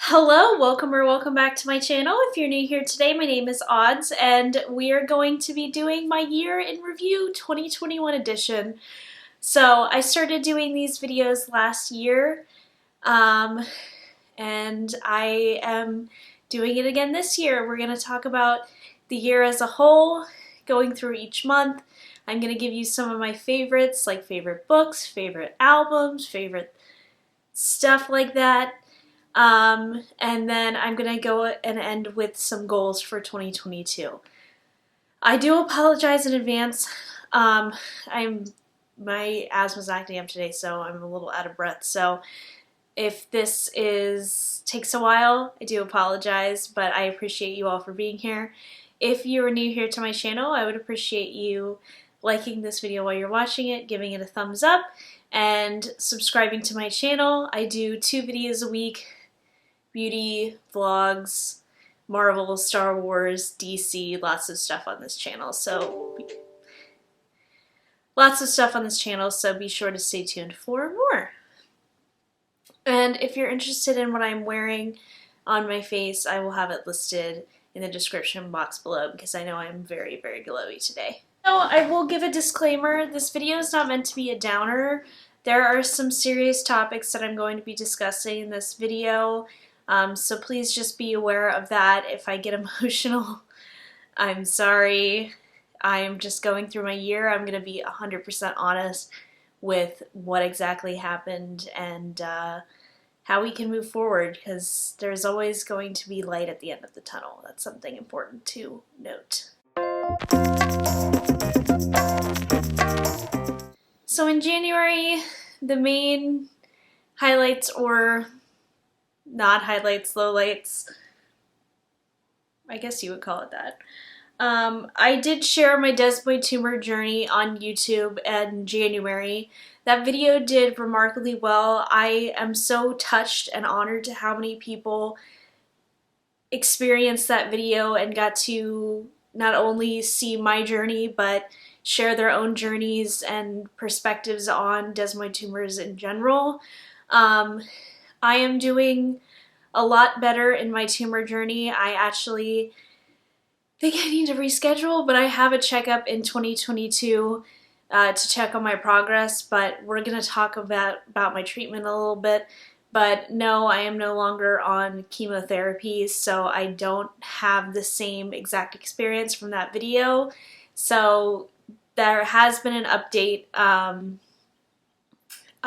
Hello, welcome back to my channel. If you're new here today, my name is Odds, and we are going to be doing my year in review 2021 edition. So I started doing these videos last year, and I am doing it again this year. We're going to talk about the year as a whole, going through each month. I'm going to give you some of my favorites, like favorite books, favorite albums, favorite stuff like that. And then I'm gonna go and end with some goals for 2022. I do apologize in advance. My asthma's acting up today, so I'm a little out of breath. So if this takes a while, I do apologize, but I appreciate you all for being here. If you are new here to my channel, I would appreciate you liking this video while you're watching it, giving it a thumbs up, and subscribing to my channel. I do 2 videos a week. Beauty, vlogs, Marvel, Star Wars, DC, lots of stuff on this channel. So be sure to stay tuned for more. And if you're interested in what I'm wearing on my face, I will have it listed in the description box below because I know I'm very, very glowy today. So I will give a disclaimer. This video is not meant to be a downer. There are some serious topics that I'm going to be discussing in this video. So please just be aware of that. If I get emotional, I'm sorry. I'm just going through my year. I'm going to be 100% honest with what exactly happened and how we can move forward, because there's always going to be light at the end of the tunnel. That's something important to note. So in January, the main highlights, or not highlights, lowlights, I guess you would call it that. I did share my desmoid tumor journey on YouTube in January. That video did remarkably well. I am so touched and honored to how many people experienced that video and got to not only see my journey, but share their own journeys and perspectives on desmoid tumors in general. I am doing a lot better in my tumor journey. I actually think I need to reschedule, but I have a checkup in 2022 to check on my progress, but we're going to talk about my treatment a little bit. But no, I am no longer on chemotherapy, so I don't have the same exact experience from that video. So there has been an update.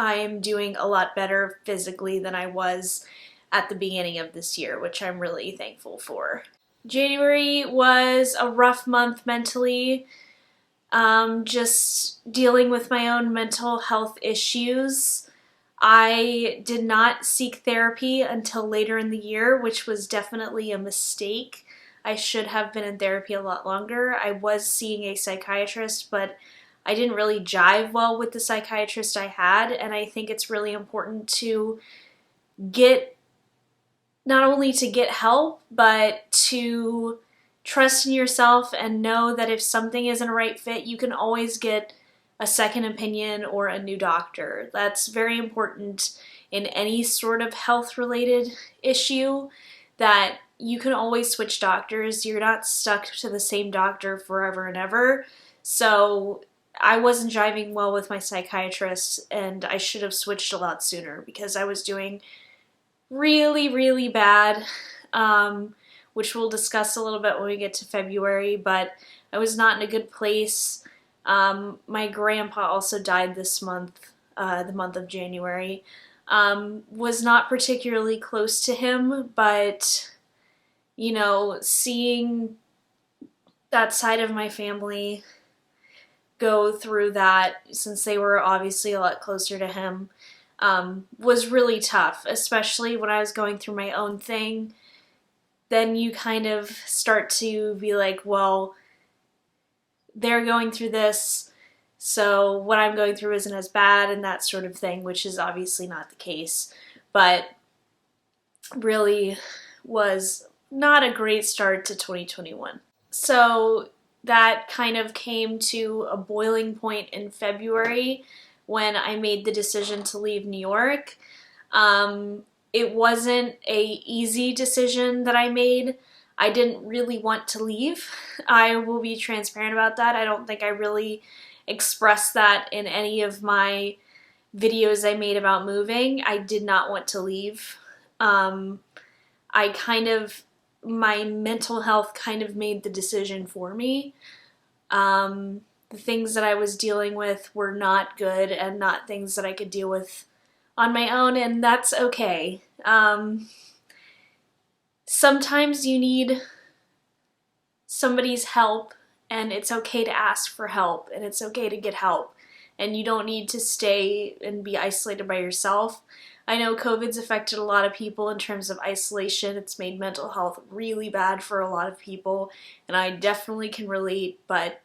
I am doing a lot better physically than I was at the beginning of this year, which I'm really thankful for. January was a rough month mentally, just dealing with my own mental health issues. I did not seek therapy until later in the year, which was definitely a mistake. I should have been in therapy a lot longer. I was seeing a psychiatrist, but I didn't really jive well with the psychiatrist I had, and I think it's really important to not only to get help, but to trust in yourself and know that if something isn't a right fit, you can always get a second opinion or a new doctor. That's very important in any sort of health-related issue, that you can always switch doctors. You're not stuck to the same doctor forever and ever. So I wasn't jiving well with my psychiatrist, and I should have switched a lot sooner because I was doing really, really bad, which we'll discuss a little bit when we get to February, but I was not in a good place. My grandpa also died this month, the month of January. Was not particularly close to him, but, you know, seeing that side of my family go through that, since they were obviously a lot closer to him, was really tough, especially when I was going through my own thing. Then you kind of start to be like, well, they're going through this, so what I'm going through isn't as bad, and that sort of thing, which is obviously not the case, but really was not a great start to 2021. So that kind of came to a boiling point in February when I made the decision to leave New York. it wasn't a easy decision that I made. I didn't really want to leave. I will be transparent about that. I don't think I really expressed that in any of my videos I made about moving. I did not want to leave. I kind of, my mental health kind of made the decision for me. The things that I was dealing with were not good and not things that I could deal with on my own, and that's okay. Sometimes you need somebody's help, and it's okay to ask for help, and it's okay to get help, and you don't need to stay and be isolated by yourself. I know COVID's affected a lot of people in terms of isolation. It's made mental health really bad for a lot of people, and I definitely can relate, but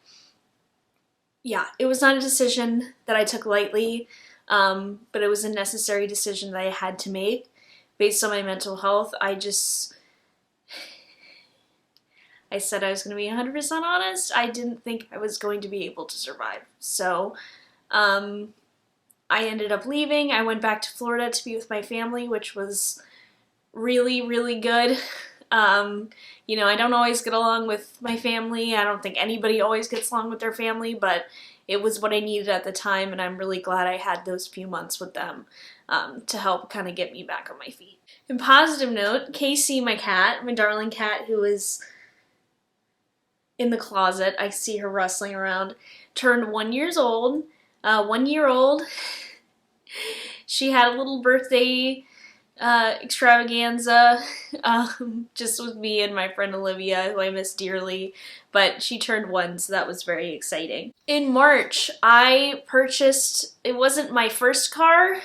yeah, it was not a decision that I took lightly, but it was a necessary decision that I had to make based on my mental health. I said I was going to be 100% honest. I didn't think I was going to be able to survive. So I ended up leaving. I went back to Florida to be with my family, which was really, really good. You know, I don't always get along with my family. I don't think anybody always gets along with their family, but it was what I needed at the time, and I'm really glad I had those few months with them to help kind of get me back on my feet. In positive note, Casey, my cat, my darling cat who is in the closet, I see her rustling around, turned 1 year old. 1 year old. She had a little birthday extravaganza just with me and my friend Olivia, who I miss dearly, but she turned 1, so that was very exciting. In March, I purchased, it wasn't my first car,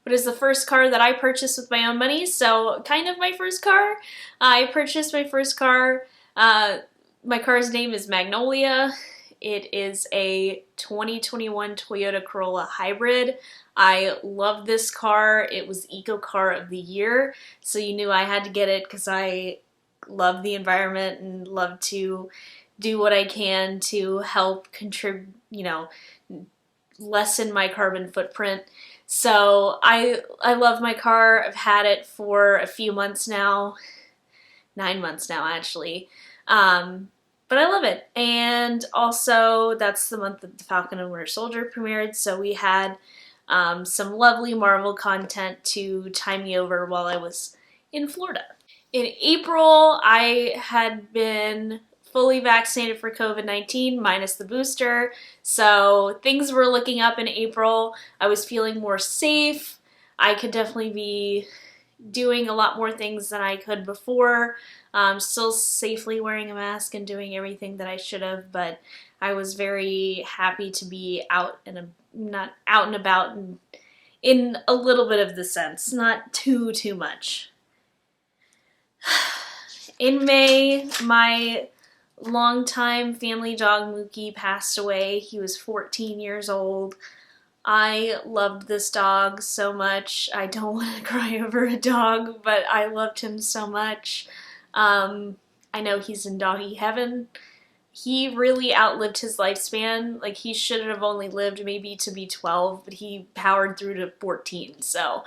but it's the first car that I purchased with my own money, so kind of my first car. I purchased my first car. My car's name is Magnolia. It is a 2021 Toyota Corolla Hybrid. I love this car. It was Eco Car of the Year, so you knew I had to get it because I love the environment and love to do what I can to help contribute, you know, lessen my carbon footprint. So I love my car. I've had it for a few months now, 9 months now actually. But I love it. And also that's the month that The Falcon and Winter Soldier premiered, so we had some lovely Marvel content to time me over while I was in Florida. In April, I had been fully vaccinated for COVID-19 minus the booster, so things were looking up in April. I was feeling more safe. I could definitely be doing a lot more things than I could before. Still safely wearing a mask and doing everything that I should have, but I was very happy to be out and not out and about and in a little bit of the sense, not too much. In May, my longtime family dog Mookie passed away. He was 14 years old. I loved this dog so much. I don't want to cry over a dog, but I loved him so much. I know he's in doggy heaven. He really outlived his lifespan. Like, he should have only lived maybe to be 12, but he powered through to 14, so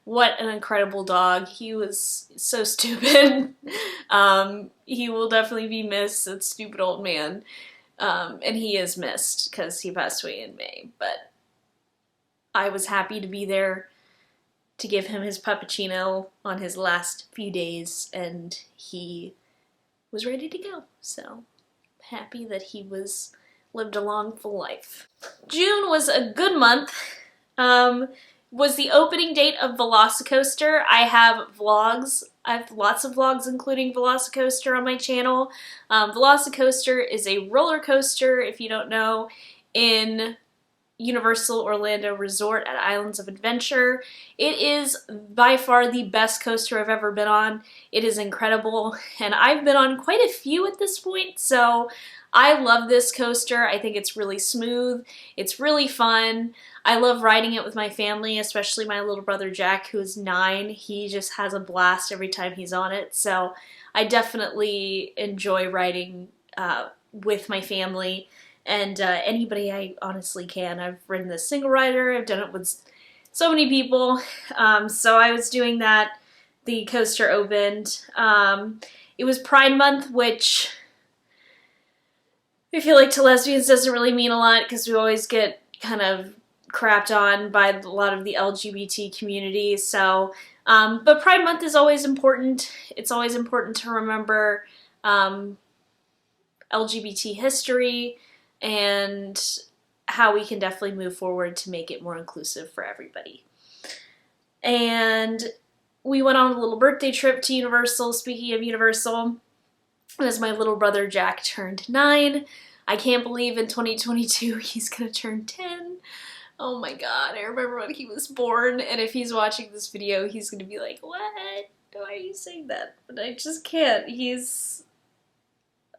what an incredible dog. He was so stupid. He will definitely be missed, that stupid old man. And he is missed because he passed away in May, but I was happy to be there to give him his puppuccino on his last few days, and he was ready to go, so happy that he lived a long, full life. June was a good month. Was the opening date of Velocicoaster. I have vlogs. I have lots of vlogs including Velocicoaster on my channel. Velocicoaster is a roller coaster, if you don't know, in Universal Orlando Resort at Islands of Adventure. It is by far the best coaster I've ever been on. It is incredible, and I've been on quite a few at this point, so I love this coaster. I think it's really smooth. It's really fun. I love riding it with my family, especially my little brother Jack, who is 9. He just has a blast every time he's on it, so I definitely enjoy riding with my family. And anybody I honestly can. I've ridden this single rider. I've done it with so many people. So I was doing that the coaster opened. It was Pride Month, which I feel like to lesbians doesn't really mean a lot because we always get kind of crapped on by a lot of the LGBT community. So, but Pride Month is always important. It's always important to remember LGBT history and how we can definitely move forward to make it more inclusive for everybody. And we went on a little birthday trip to Universal. Speaking of Universal, as my little brother Jack turned 9. I can't believe in 2022 he's gonna turn 10. Oh my god, I remember when he was born, and if he's watching this video, he's gonna be like, what? Why are you saying that? But I just can't. He's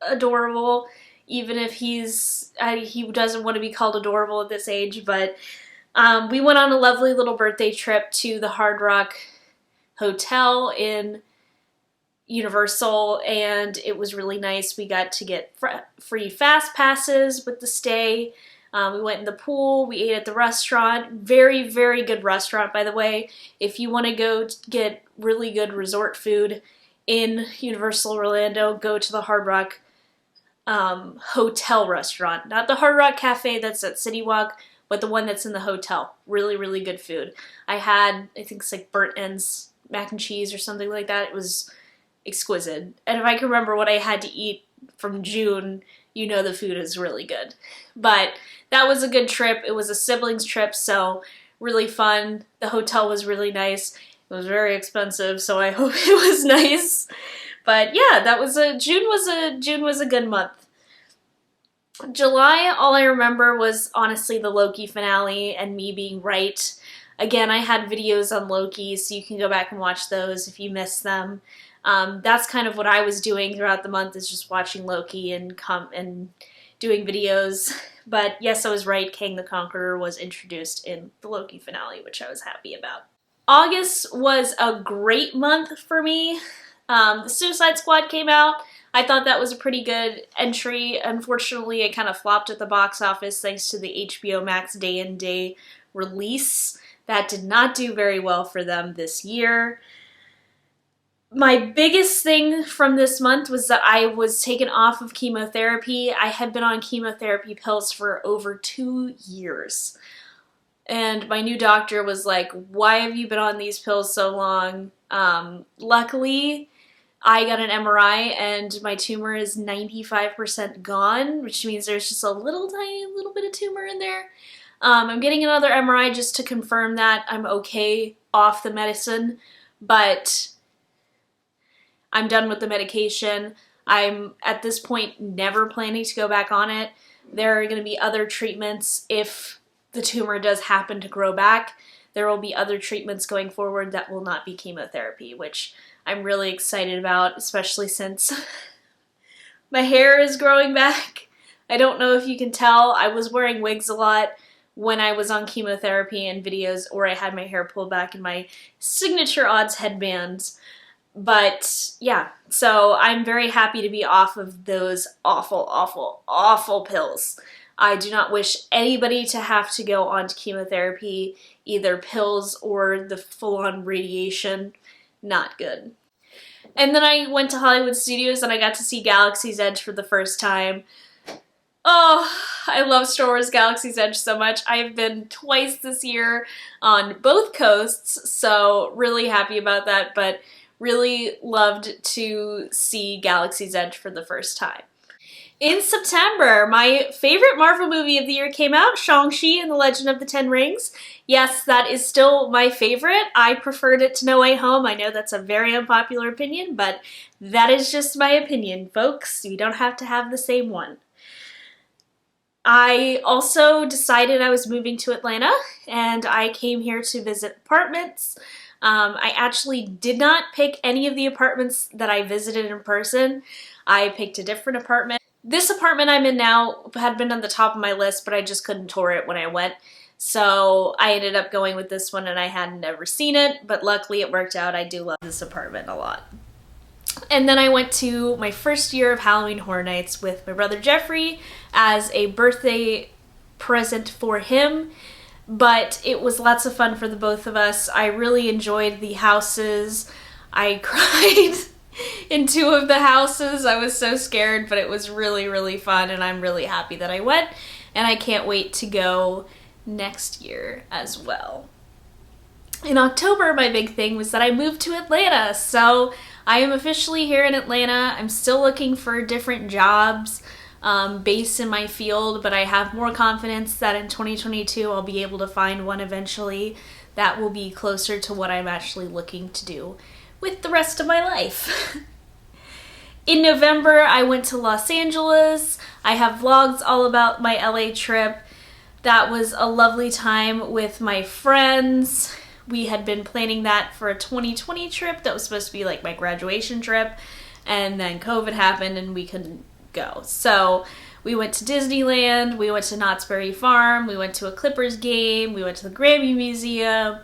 adorable, even if he doesn't want to be called adorable at this age, but we went on a lovely little birthday trip to the Hard Rock Hotel in Universal, and it was really nice. We got to get free fast passes with the stay. We went in the pool. We ate at the restaurant. Very, very good restaurant, by the way. If you want to go get really good resort food in Universal Orlando, go to the Hard Rock Hotel restaurant. Not the Hard Rock Cafe that's at City Walk, but the one that's in the hotel. Really, really good food. I had, I think it's like burnt ends, mac and cheese or something like that. It was exquisite. And if I can remember what I had to eat from June, you know the food is really good. But that was a good trip. It was a siblings trip, so really fun. The hotel was really nice. It was very expensive, so I hope it was nice. But yeah, that was June was a good month. July, all I remember was honestly the Loki finale and me being right. Again, I had videos on Loki, so you can go back and watch those if you missed them. That's kind of what I was doing throughout the month, is just watching Loki and doing videos. But yes, I was right. Kang the Conqueror was introduced in the Loki finale, which I was happy about. August was a great month for me. The Suicide Squad came out. I thought that was a pretty good entry. Unfortunately, it kind of flopped at the box office thanks to the HBO Max day-and-day release. That did not do very well for them this year. My biggest thing from this month was that I was taken off of chemotherapy. I had been on chemotherapy pills for over 2 years. And my new doctor was like, why have you been on these pills so long? Luckily, I got an MRI and my tumor is 95% gone, which means there's just a tiny little bit of tumor in there. I'm getting another MRI just to confirm that I'm okay off the medicine, but I'm done with the medication. I'm, at this point, never planning to go back on it. There are going to be other treatments if the tumor does happen to grow back. There will be other treatments going forward that will not be chemotherapy, which I'm really excited about, especially since my hair is growing back. I don't know if you can tell. I was wearing wigs a lot when I was on chemotherapy and videos, or I had my hair pulled back in my signature odds headbands. But yeah, so I'm very happy to be off of those awful, awful, awful pills. I do not wish anybody to have to go on to chemotherapy, either pills or the full-on radiation. Not good. And then I went to Hollywood Studios and I got to see Galaxy's Edge for the first time. Oh, I love Star Wars Galaxy's Edge so much. I've been twice this year on both coasts, so really happy about that, but really loved to see Galaxy's Edge for the first time. In September, my favorite Marvel movie of the year came out, Shang-Chi and the Legend of the Ten Rings. Yes, that is still my favorite. I preferred it to No Way Home. I know that's a very unpopular opinion, but that is just my opinion, folks. You don't have to have the same one. I also decided I was moving to Atlanta, and I came here to visit apartments. I actually did not pick any of the apartments that I visited in person. I picked a different apartment. This apartment I'm in now had been on the top of my list, but I just couldn't tour it when I went. So I ended up going with this one, and I had never seen it, but luckily it worked out. I do love this apartment a lot. And then I went to my first year of Halloween Horror Nights with my brother Jeffrey as a birthday present for him. But it was lots of fun for the both of us. I really enjoyed the houses. I cried in 2 of the houses. I was so scared, but it was really, really fun, and I'm really happy that I went, and I can't wait to go next year as well. In October, my big thing was that I moved to Atlanta, so I am officially here in Atlanta. I'm still looking for different jobs based in my field, but I have more confidence that in 2022 I'll be able to find one eventually that will be closer to what I'm actually looking to do with the rest of my life. In November, I went to Los Angeles. I have vlogs all about my LA trip. That was a lovely time with my friends. We had been planning that for a 2020 trip that was supposed to be like my graduation trip, and then COVID happened and we couldn't go. So we went to Disneyland, we went to Knott's Berry Farm, we went to a Clippers game, we went to the Grammy Museum,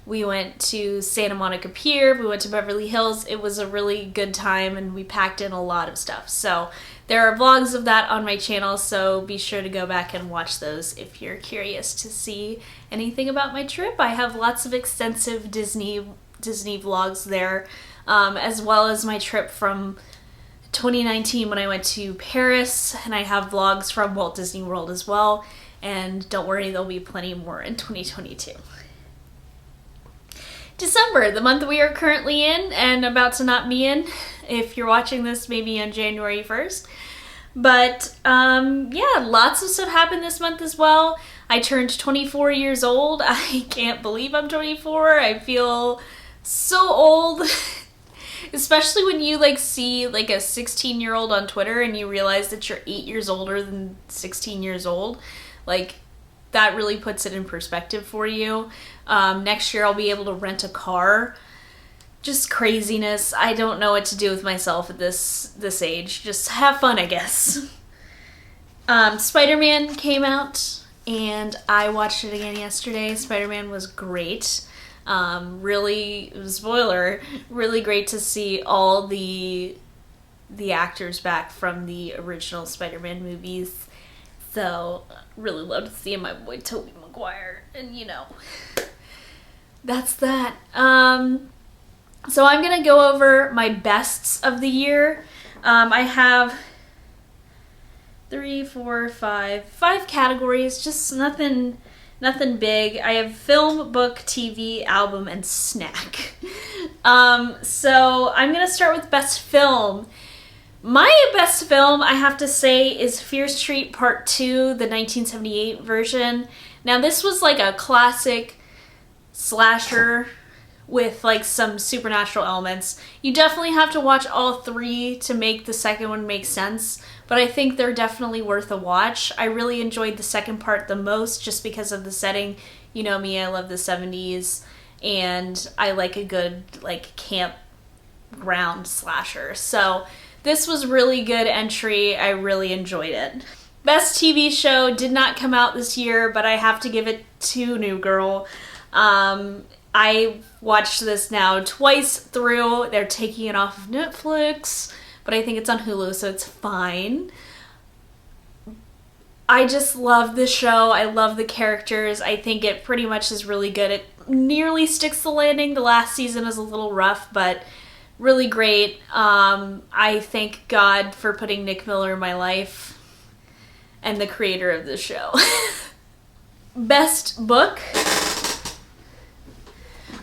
we went to Santa Monica Pier, we went to Beverly Hills. It was a really good time, and we packed in a lot of stuff. So there are vlogs of that on my channel, so be sure to go back and watch those if you're curious to see anything about my trip. I have lots of extensive Disney vlogs there, as well as my trip from 2019 when I went to Paris, and I have vlogs from Walt Disney World as well. And don't worry, there'll be plenty more in 2022. December, the month we are currently in and about to not be in, if you're watching this maybe on January 1st. But yeah, lots of stuff happened this month as well. I turned 24 years old. I can't believe I'm 24. I feel so old. Especially when you like see like a 16-year-old on Twitter and you realize that you're 8 years older than 16 years old. Like, that really puts it in perspective for you. Next year I'll be able to rent a car. Just craziness. I don't know what to do with myself at this age. Just have fun, I guess. Spider-Man came out and I watched it again yesterday. Spider-Man was great. Really, spoiler, really great to see all the actors back from the original Spider-Man movies. So, really love to see my boy Tobey Maguire, and you know, that's that. So I'm gonna go over my bests of the year. I have 5 categories, just nothing big. I have film, book, TV, album, and snack. So I'm gonna start with best film. My best film, I have to say, is Fear Street Part 2, the 1978 version. Now, this was like a classic slasher with like some supernatural elements. You definitely have to watch all 3 to make the second one make sense, but I think they're definitely worth a watch. I really enjoyed the second part the most just because of the setting. You know me, I love the 70s, and I like a good like campground slasher. So this was really good entry. I really enjoyed it. Best TV show did not come out this year, but I have to give it to New Girl. I watched this now twice through. They're taking it off of Netflix, but I think it's on Hulu, so it's fine. I just love the show. I love the characters. I think it pretty much is really good. It nearly sticks the landing. The last season is a little rough, but really great. I thank God for putting Nick Miller in my life and the creator of the show. Best book.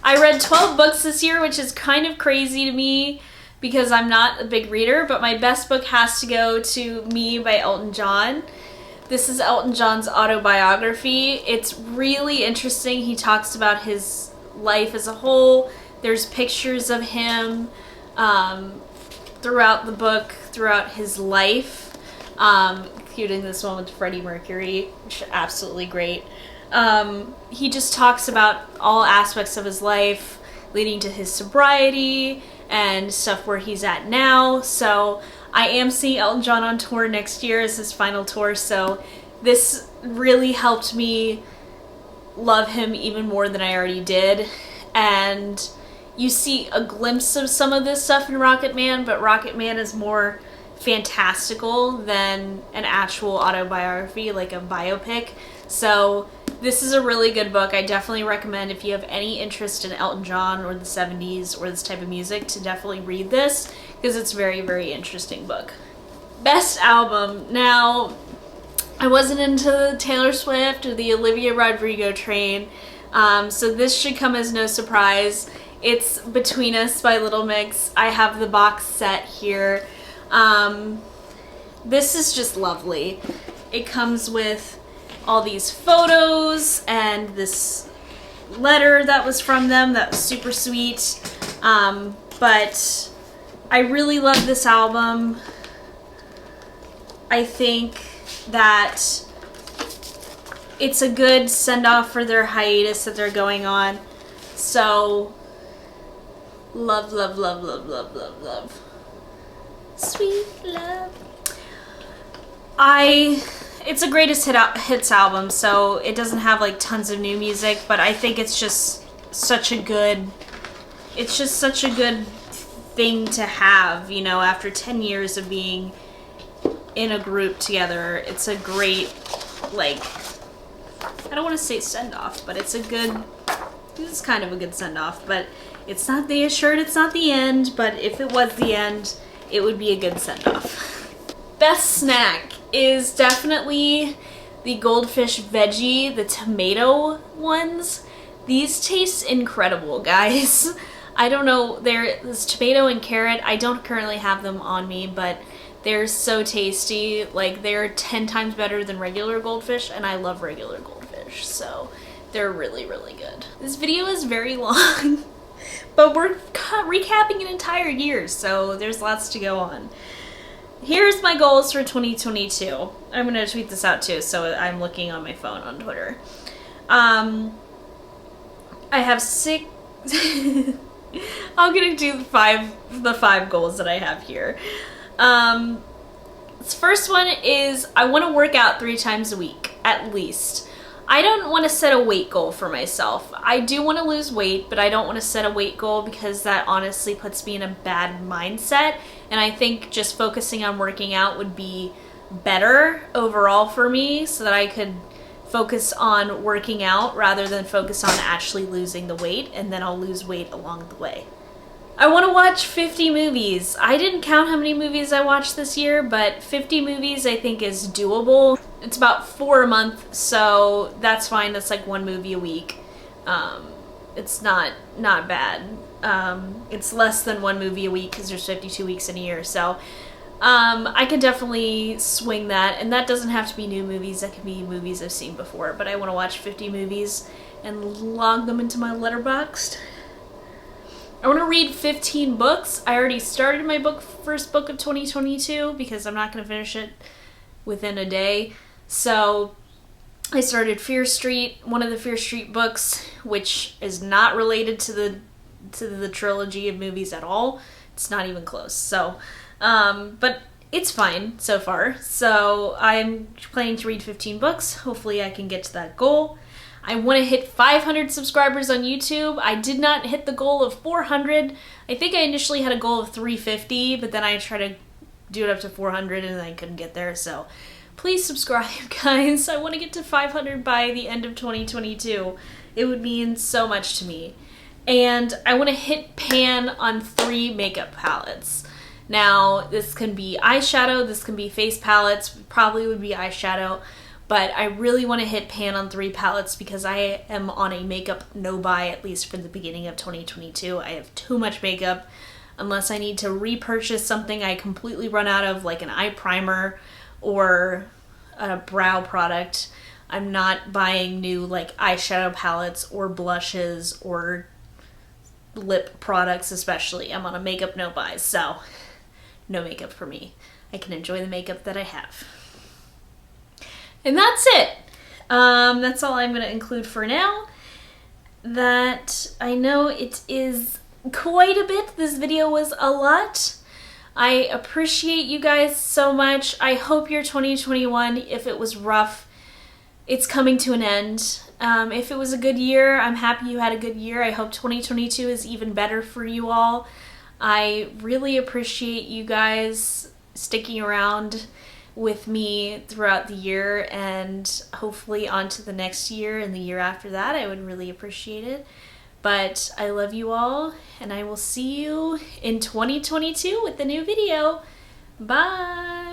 I read 12 books this year, which is kind of crazy to me because I'm not a big reader, but my best book has to go to Me by Elton John. This is Elton John's autobiography. It's really interesting. He talks about his life as a whole. There's pictures of him throughout the book, throughout his life, including this one with Freddie Mercury, which is absolutely great. He just talks about all aspects of his life, leading to his sobriety and stuff where he's at now. So I am seeing Elton John on tour next year as his final tour, so this really helped me love him even more than I already did. And you see a glimpse of some of this stuff in Rocket Man, but Rocket Man is more fantastical than an actual autobiography, like a biopic. So This is a really good book. I definitely recommend if you have any interest in Elton John or the 70s or this type of music to definitely read this because it's a very, very interesting book. Best album. Now, I wasn't into the Taylor Swift or the Olivia Rodrigo train, so this should come as no surprise. It's Between Us by Little Mix. I have the box set here. This is just lovely. It comes with all these photos and this letter that was from them that was super sweet. But I really love this album. I think that it's a good send-off for their hiatus that they're going on. So, love, love, love, love, love, love, love. Sweet love. It's a greatest hits album, so it doesn't have like tons of new music, but I think it's just such a good thing to have, you know, after 10 years of being in a group together. It's a great, like, I don't want to say send-off, but it's kind of a good send-off, but it's not the assured, it's not the end, but if it was the end, it would be a good send-off. Best snack is definitely the Goldfish veggie, the tomato ones. These taste incredible, guys. I don't know, there's tomato and carrot. I don't currently have them on me, but they're so tasty. Like, they're 10 times better than regular Goldfish, and I love regular Goldfish, so they're really, really good. This video is very long, but we're recapping an entire year, so there's lots to go on. Here's my goals for 2022. I'm gonna tweet this out too, so I'm looking on my phone on Twitter. I have 6. I'm gonna do the five goals that I have here. This first one is I want to work out 3 times a week, at least. I don't want to set a weight goal for myself. I do want to lose weight, but I don't want to set a weight goal because that honestly puts me in a bad mindset. And I think just focusing on working out would be better overall for me so that I could focus on working out rather than focus on actually losing the weight, and then I'll lose weight along the way. I want to watch 50 movies. I didn't count how many movies I watched this year, but 50 movies I think is doable. It's about 4 a month, so that's fine. That's like 1 movie a week. It's not bad. It's less than 1 movie a week because there's 52 weeks in a year, so I could definitely swing that, and that doesn't have to be new movies. That can be movies I've seen before, but I want to watch 50 movies and log them into my Letterboxd. I want to read 15 books. I already started my first book of 2022 because I'm not going to finish it within a day. So I started Fear Street, one of the Fear Street books, which is not related to the trilogy of movies at all. It's not even close. So, but it's fine so far. So I'm planning to read 15 books. Hopefully I can get to that goal. I want to hit 500 subscribers on YouTube. I did not hit the goal of 400. I think I initially had a goal of 350, but then I tried to do it up to 400 and I couldn't get there. So please subscribe, guys. I want to get to 500 by the end of 2022. It would mean so much to me. And I want to hit pan on 3 makeup palettes. Now, this can be eyeshadow, this can be face palettes, probably would be eyeshadow. But I really want to hit pan on 3 palettes because I am on a makeup no-buy, at least for the beginning of 2022. I have too much makeup. Unless I need to repurchase something I completely run out of, like an eye primer or a brow product, I'm not buying new like eyeshadow palettes or blushes or lip products especially. I'm on a makeup no-buy, so no makeup for me. I can enjoy the makeup that I have. And that's it. That's all I'm going to include for now. That I know it is quite a bit. This video was a lot. I appreciate you guys so much. I hope your 2021, if it was rough, it's coming to an end. If it was a good year, I'm happy you had a good year. I hope 2022 is even better for you all. I really appreciate you guys sticking around with me throughout the year and hopefully on to the next year and the year after that. I would really appreciate it. But I love you all, and I will see you in 2022 with the new video. Bye!